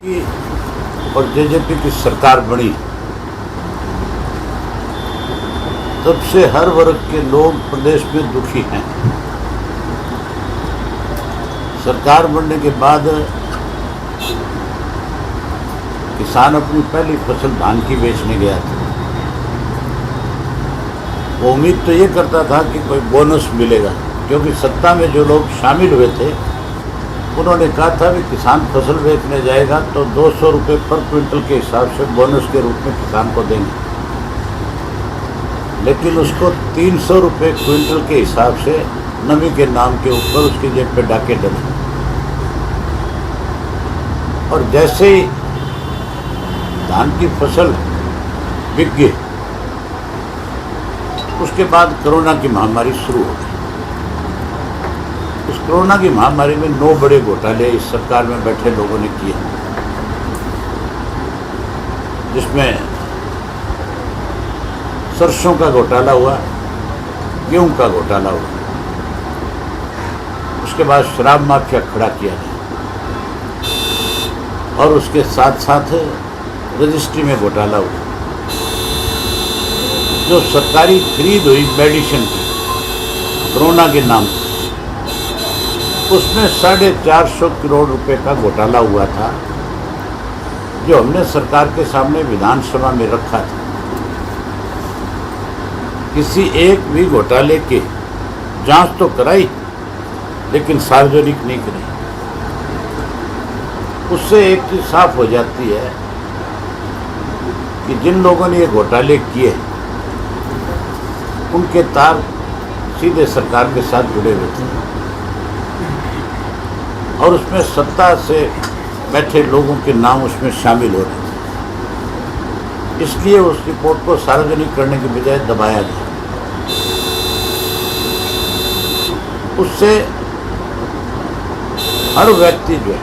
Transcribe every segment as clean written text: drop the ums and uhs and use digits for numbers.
और जेजेपी की सरकार बनी तब से हर वर्ग के लोग प्रदेश में दुखी हैं। सरकार बनने के बाद किसान अपनी पहली फसल धान की बेचने गया था। वो उम्मीद तो ये करता था कि कोई बोनस मिलेगा, क्योंकि सत्ता में जो लोग शामिल हुए थे उन्होंने कहा था कि किसान फसल बेचने जाएगा तो 200 रुपये पर क्विंटल के हिसाब से बोनस के रूप में किसान को देंगे, लेकिन उसको 300 रुपये क्विंटल के हिसाब से नमी के नाम के ऊपर उसकी जेब पे डाके डले। और जैसे ही धान की फसल बिक गई, उसके बाद कोरोना की महामारी शुरू हो गई। उस कोरोना की महामारी में 9 बड़े घोटाले इस सरकार में बैठे लोगों ने किए, जिसमें सरसों का घोटाला हुआ, गेहूं का घोटाला हुआ, उसके बाद शराब माफिया खड़ा किया गया और उसके साथ साथ रजिस्ट्री में घोटाला हुआ। जो सरकारी खरीद हुई मेडिसिन की कोरोना के नाम पर, उसमें 450 करोड़ रुपए का घोटाला हुआ था, जो हमने सरकार के सामने विधानसभा में रखा था। किसी एक भी घोटाले की जांच तो कराई, लेकिन सार्वजनिक नहीं कराई। उससे एक चीज साफ हो जाती है कि जिन लोगों ने ये घोटाले किए उनके तार सीधे सरकार के साथ जुड़े हुए थे और उसमें सत्ता से बैठे लोगों के नाम उसमें शामिल हो रहे थे। इसलिए उस रिपोर्ट को सार्वजनिक करने के बजाय दबाया गया। उससे हर व्यक्ति जो है,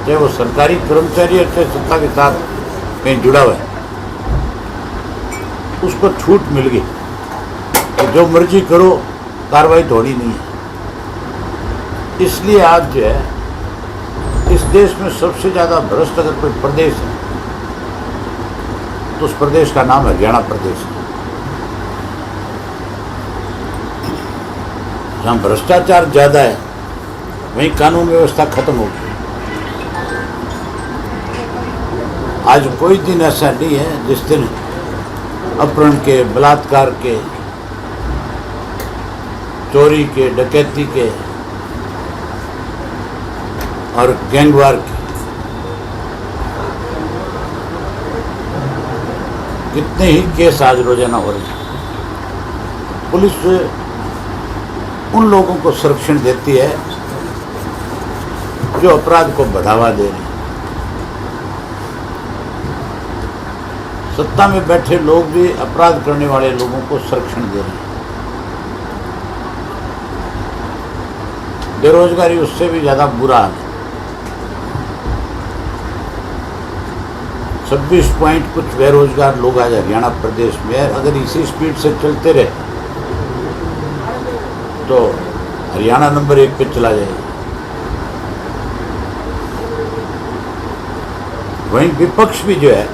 चाहे वो सरकारी कर्मचारी है चाहे सत्ता के साथ कहीं जुड़ा हुआ है, उसको छूट मिल गई कि जो मर्जी करो, कार्रवाई थोड़ी नहीं है। इसलिए आज जो है इस देश में सबसे ज़्यादा भ्रष्ट अगर कोई प्रदेश है तो उस प्रदेश का नाम हरियाणा प्रदेश है, जहाँ भ्रष्टाचार ज़्यादा है वहीं कानून व्यवस्था खत्म हो गई। आज कोई दिन ऐसा नहीं है जिस दिन अपहरण के, बलात्कार के, चोरी के, डकैती के और गैंगवार के कितने ही केस आज रोजाना हो रहे हैं। पुलिस उन लोगों को संरक्षण देती है जो अपराध को बढ़ावा दे रहे हैं। सत्ता में बैठे लोग भी अपराध करने वाले लोगों को संरक्षण दे रहे हैं। बेरोजगारी उससे भी ज़्यादा बुरा है। 26 पॉइंट कुछ बेरोजगार लोग आज हरियाणा प्रदेश में है। अगर इसी स्पीड से चलते रहे तो हरियाणा नंबर 1 पे चला जाएगा। वहीं विपक्ष भी जो है,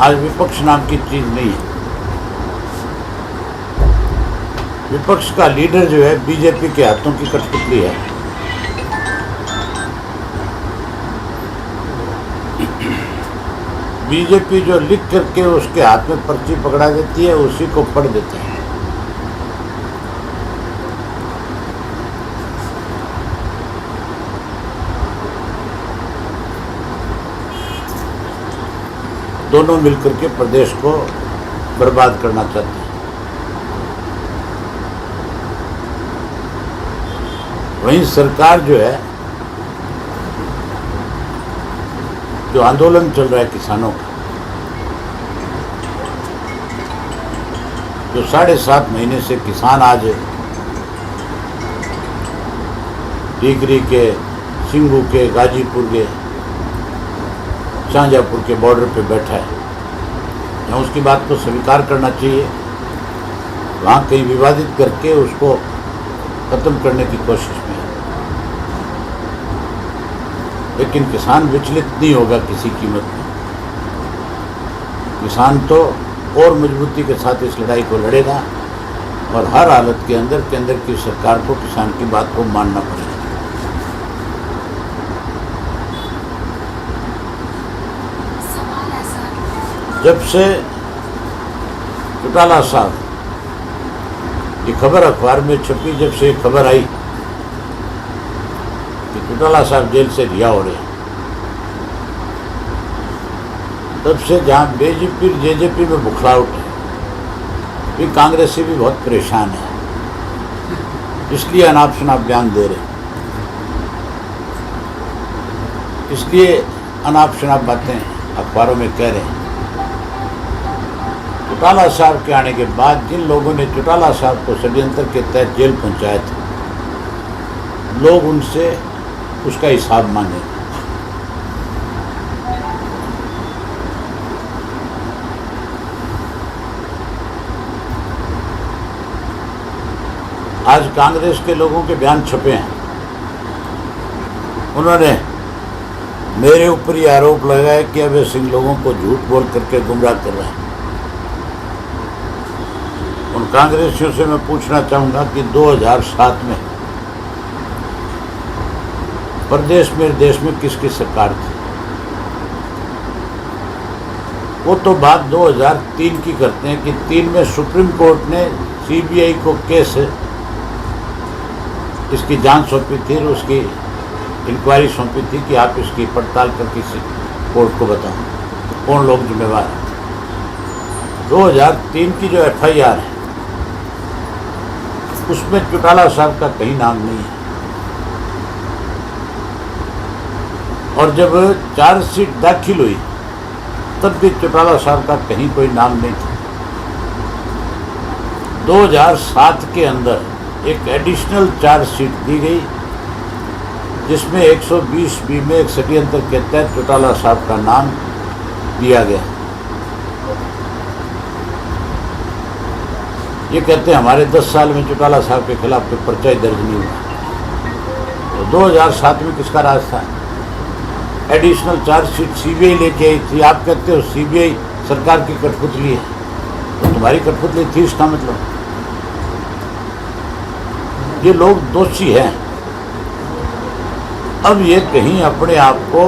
आज विपक्ष नाम की चीज नहीं है। विपक्ष का लीडर जो है बीजेपी के हाथों की कठपुतली है। बीजेपी जो लिख करके उसके हाथ में पर्ची पकड़ा देती है, उसी को पढ़ देते हैं। दोनों मिलकर के प्रदेश को बर्बाद करना चाहते हैं। वहीं सरकार जो है, जो आंदोलन चल रहा है किसानों का, जो 7.5 महीने से किसान आज टिकरी के, सिंगू के, गाजीपुर के, शाहजहाँपुर के बॉर्डर पे बैठा है, यहाँ उसकी बात को स्वीकार करना चाहिए। वहाँ कहीं विवादित करके उसको खत्म करने की कोशिश में है। लेकिन किसान विचलित नहीं होगा किसी कीमत में। किसान तो और मजबूती के साथ इस लड़ाई को लड़ेगा और हर हालत के अंदर की सरकार को किसान की बात को मानना पड़ेगा। जब से चौटाला साहब ये खबर अखबार में छपी, जब से खबर आई कि चौटाला साहब जेल से रिहा हो रहे हैं, तब से जहाँ बीजेपी जेजेपी में बुखलाहट है, ये कांग्रेसी भी बहुत परेशान है, इसलिए अनाप शनाप बयान दे रहे हैं, इसलिए अनाप शनाप बातें अखबारों में कह रहे हैं। चौटाला साहब के आने के बाद जिन लोगों ने चौटाला साहब को षड्यंत्र के तहत जेल पहुंचाया था, लोग उनसे उसका हिसाब मांगे। आज कांग्रेस के लोगों के बयान छपे हैं, उन्होंने मेरे ऊपर ये आरोप लगाया कि अभय सिंह लोगों को झूठ बोल करके गुमराह कर रहा है। उन कांग्रेसियों से मैं पूछना चाहूँगा कि 2007 में प्रदेश में देश में किसकी सरकार थी? वो तो बात 2003 की करते हैं कि 3 में सुप्रीम कोर्ट ने सीबीआई को केस इसकी जांच सौंपी थी और उसकी इंक्वायरी सौंपी थी कि आप इसकी पड़ताल कर किसी कोर्ट को बताओ कौन लोग जिम्मेवार हैं। 2003 की जो एफआईआर है उसमें चौटाला साहब का कहीं नाम नहीं है, और जब चार्जशीट दाखिल हुई तब भी चौटाला साहब का कहीं कोई नाम नहीं था। 2007 के अंदर एक एडिशनल चार्जशीट दी गई जिसमें 120B में एक षड्यंत्र के तहत चौटाला साहब का नाम दिया गया। ये कहते हैं हमारे 10 साल में चौटाला साहब के खिलाफ कोई पर्चा ही दर्ज नहीं हुआ। तो 2007 में किसका राज था? एडिशनल चार्जशीट सीबीआई लेके आई थी। आप कहते हो सीबीआई सरकार की कठपुतली है, तो तुम्हारी कठपुतली थी इसका मतलब? ये लोग दोषी हैं। अब ये कहीं अपने आप को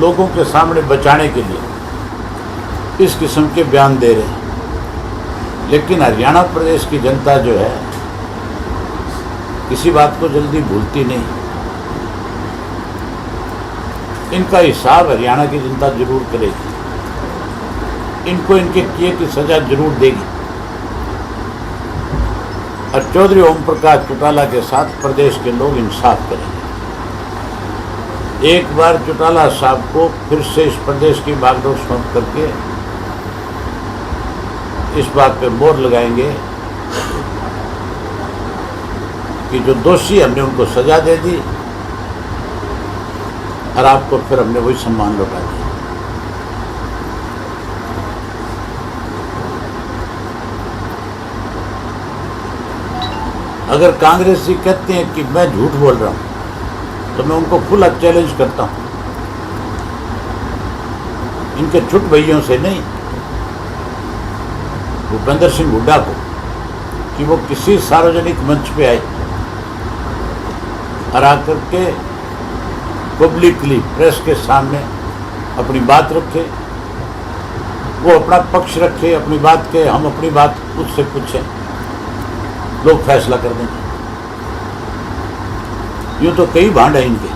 लोगों के सामने बचाने के लिए इस किस्म के बयान दे रहे हैं, लेकिन हरियाणा प्रदेश की जनता जो है किसी बात को जल्दी भूलती नहीं। इनका हिसाब हरियाणा की जनता जरूर करेगी, इनको इनके किए की सजा जरूर देगी। और चौधरी ओम प्रकाश चौटाला के साथ प्रदेश के लोग इंसाफ करेंगे। एक बार चौटाला साहब को फिर से इस प्रदेश की बागडोर सौंप करके इस बात पे मोहर लगाएंगे कि जो दोषी हमने उनको सजा दे दी और आपको फिर हमने वही सम्मान लौटा दिया। अगर कांग्रेसी कहते हैं कि मैं झूठ बोल रहा हूं तो मैं उनको खुला चैलेंज करता हूं, इनके छुट भैयों से नहीं, भूपेंद्र सिंह हुड्डा को, कि वो किसी सार्वजनिक मंच पे आए और आकर के पब्लिकली प्रेस के सामने अपनी बात रखे, वो अपना पक्ष रखे, अपनी बात के हम अपनी बात उससे पूछें, लोग फैसला कर देंगे। यूँ तो कई भांड है इनके।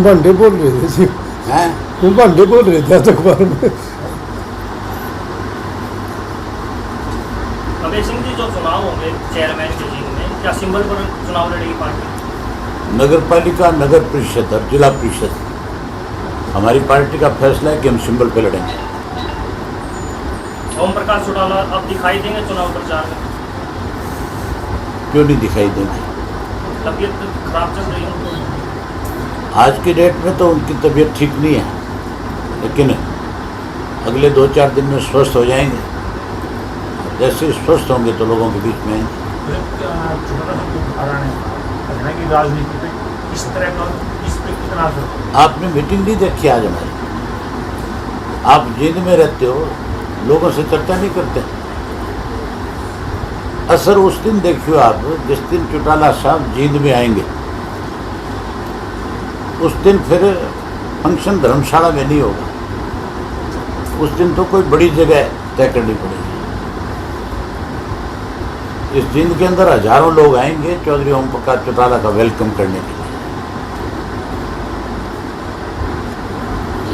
भांडे बोल रहे थे जी, हैं भांडे बोल रहे थे अखबार में। अभय सिंह जी, जो चुनाव होंगे चेयरमैन के जीत में, क्या सिंबल पर चुनाव लड़ेगी पार्टी? नगर पालिका, नगर परिषद और जिला परिषद, हमारी पार्टी का फैसला है कि हम सिंबल पे लड़ेंगे। ओम प्रकाश चौटाला अब दिखाई देंगे चुनाव प्रचार में? क्यों नहीं दिखाई देंगे? तबीयत खराब चल रही है। आज की डेट में तो उनकी तबीयत ठीक नहीं है, लेकिन अगले 2-4 दिन में स्वस्थ हो जाएंगे। जैसे स्वस्थ होंगे तो लोगों के बीच में आएंगे। की राजनीति पे इस तरह का इस पे कितना असर? आपने मीटिंग नहीं देखी आज हमारी? आप जींद में रहते हो, लोगों से चर्चा नहीं करते। असर उस दिन देखियो आप, जिस दिन चौटाला साहब जींद में आएंगे, उस दिन फिर फंक्शन धर्मशाला में नहीं होगा। उस दिन तो कोई बड़ी जगह तय करनी पड़ेगी। इस जींद के अंदर हजारों लोग आएंगे चौधरी ओम प्रकाश चौटाला का वेलकम करने के लिए,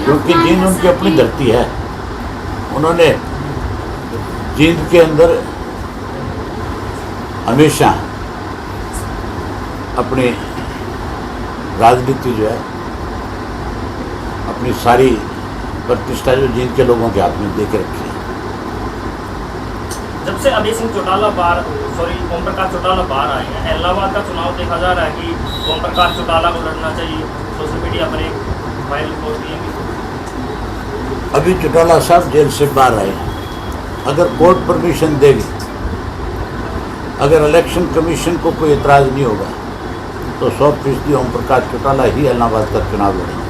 क्योंकि जींद उनकी अपनी धरती है। उन्होंने जींद के अंदर हमेशा अपनी राजनीति जो है, अपनी सारी प्रतिष्ठा जो जींद के लोगों के हाथ में दे के रखी है। जब से अभय सिंह चौटाला ओम प्रकाश चौटाला बाहर आए हैं, इलाहाबाद का चुनाव देखा जा रहा है कि ओम प्रकाश चौटाला को लड़ना चाहिए। सोशल मीडिया पर एक वायरल पोस्ट दिए। अभी चौटाला साहब जेल से बाहर आए हैं, अगर कोर्ट परमिशन देगी, अगर इलेक्शन कमीशन को कोई एतराज़ नहीं होगा, तो 100% ओम प्रकाश चौटाला ही इलाहाबाद का चुनाव लड़ेंगे।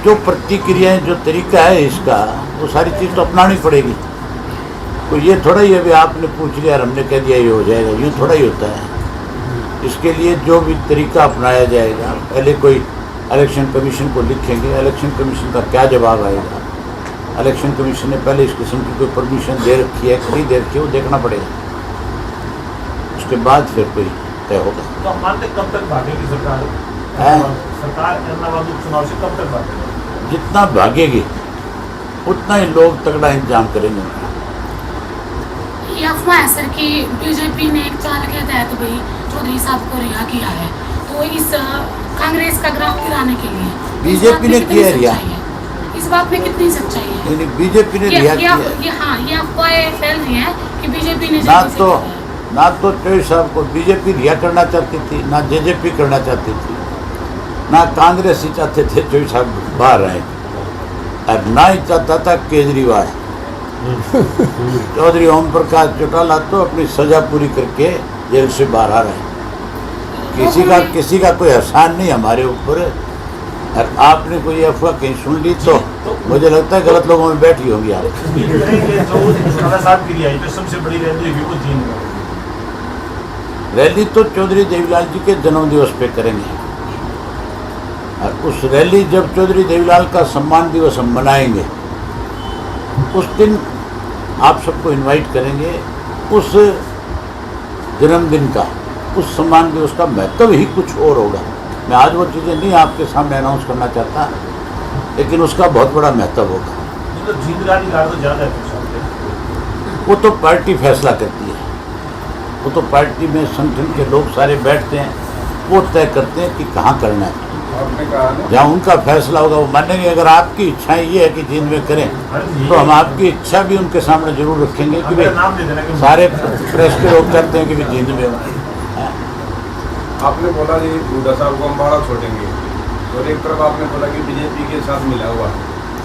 जो प्रतिक्रियाएं, जो तरीका है इसका, वो सारी चीज़ तो अपनानी पड़ेगी। तो ये थोड़ा ही अभी आपने पूछ लिया और हमने कह दिया ये हो जाएगा, यूँ थोड़ा ही होता है। इसके लिए जो भी तरीका अपनाया जाएगा, पहले कोई इलेक्शन कमीशन को लिखेंगे, इलेक्शन कमीशन का क्या जवाब आएगा, इलेक्शन कमीशन ने पहले इस किस्म की कोई परमिशन दे रखी है कि नहीं दे रखी है, वो देखना पड़ेगा। उसके बाद फिर कोई तय होगा। तो हम मानते कब तक भागेगी सरकार? सरकार इलाहाबाद चुनाव से कब तक भागेगी? जितना भागेगी उतना ही लोग तगड़ा इंतजाम करेंगे। ये अफवाह है सर कि बीजेपी ने एक चाल के तहत भाई चौधरी साहब को रिहा किया है, तो इस कांग्रेस का ग्राफ गिराने के लिए बीजेपी ने किया रिहा? इस बात में कितनी सच्चाई है? नहीं, बीजेपी ने रिहा किया। ये अफवाहें फैल रही हैं कि बीजेपी ने ना तो चौधरी साहब को बीजेपी रिहा करना चाहती थी, ना जेजेपी करना चाहती थी, ना कांग्रेस ही चाहते थे चौधरी साहब बाहर आए, और ना ही चाहता था केजरीवाल। चौधरी ओम प्रकाश चौटाला तो अपनी सजा पूरी करके जेल से बाहर आ रहे हैं। किसी का कोई एहसान नहीं हमारे ऊपर। और आपने कोई अफवाह कहीं सुन ली तो मुझे लगता है गलत लोगों में बैठी होंगी आप। सबसे बड़ी रैली वो जींद में, रैली तो चौधरी देवीलाल जी के जन्मदिवस पे करेंगे, और उस रैली जब चौधरी देवीलाल का सम्मान दिवस हम मनाएंगे, उस दिन आप सबको इनवाइट करेंगे। उस जन्मदिन का, उस सम्मान दिवस का महत्व ही कुछ और होगा। मैं आज वो चीज़ें नहीं आपके सामने अनाउंस करना चाहता, लेकिन उसका बहुत बड़ा महत्व होगा। मतलब जींद का अधिकार तो ज़्यादा है, वो तो पार्टी फैसला करती है, वो तो पार्टी में संगठन के लोग सारे बैठते हैं, वो तय करते हैं कि कहाँ करना है। जहाँ उनका फैसला होगा वो मानेंगे। अगर आपकी इच्छाएं ये है कि जींद में करें, तो हम आपकी इच्छा भी उनके सामने जरूर रखेंगे कि भाई सारे प्रेस के लोग करते हैं कि भाई जींद में हो। आपने बोला जी बूढ़ा साहब को हम भाड़ा छोड़ेंगे, और एक तरफ आपने बोला कि बीजेपी के साथ मिला हुआ।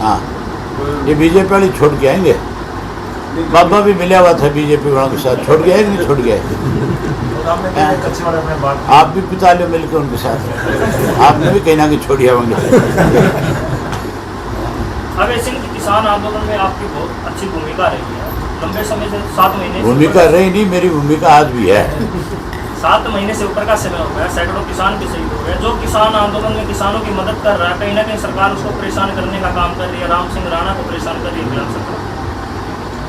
हाँ, ये बीजेपी वाली छोड़ के आएंगे। बाबा भी मिला हुआ था बीजेपी वालों के साथ, छोड़ गया है कि नहीं छोड़ गया है? आप भी पिता लो मिलकर उनके साथ, आपने भी कहीं ना कहीं छोड़िया होंगे। अभय सिंह की किसान आंदोलन में आपकी बहुत अच्छी भूमिका रही है, लंबे समय से 7 महीने। भूमिका रही नहीं, मेरी भूमिका आज भी है। 7 महीने से ऊपर का समय हो गया, सैकड़ों किसान भी शहीद हो गए। जो किसान आंदोलन में किसानों की मदद कर रहा है, कहीं ना कहीं सरकार उसको परेशान करने का काम कर रही है। राम सिंह राणा को परेशान कर रही है सरकार।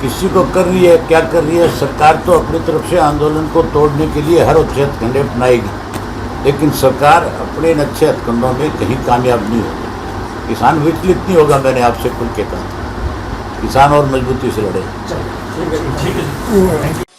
किसी को कर रही है, क्या कर रही है सरकार? तो अपनी तरफ से आंदोलन को तोड़ने के लिए हर अच्छे हथकंडे अपनाएगी, लेकिन सरकार अपने इन अच्छे हथकंडों में कहीं कामयाब नहीं होगी। किसान विचलित नहीं होगा, मैंने आपसे खुल के कहा। किसान और मजबूती से लड़े। ठीक है।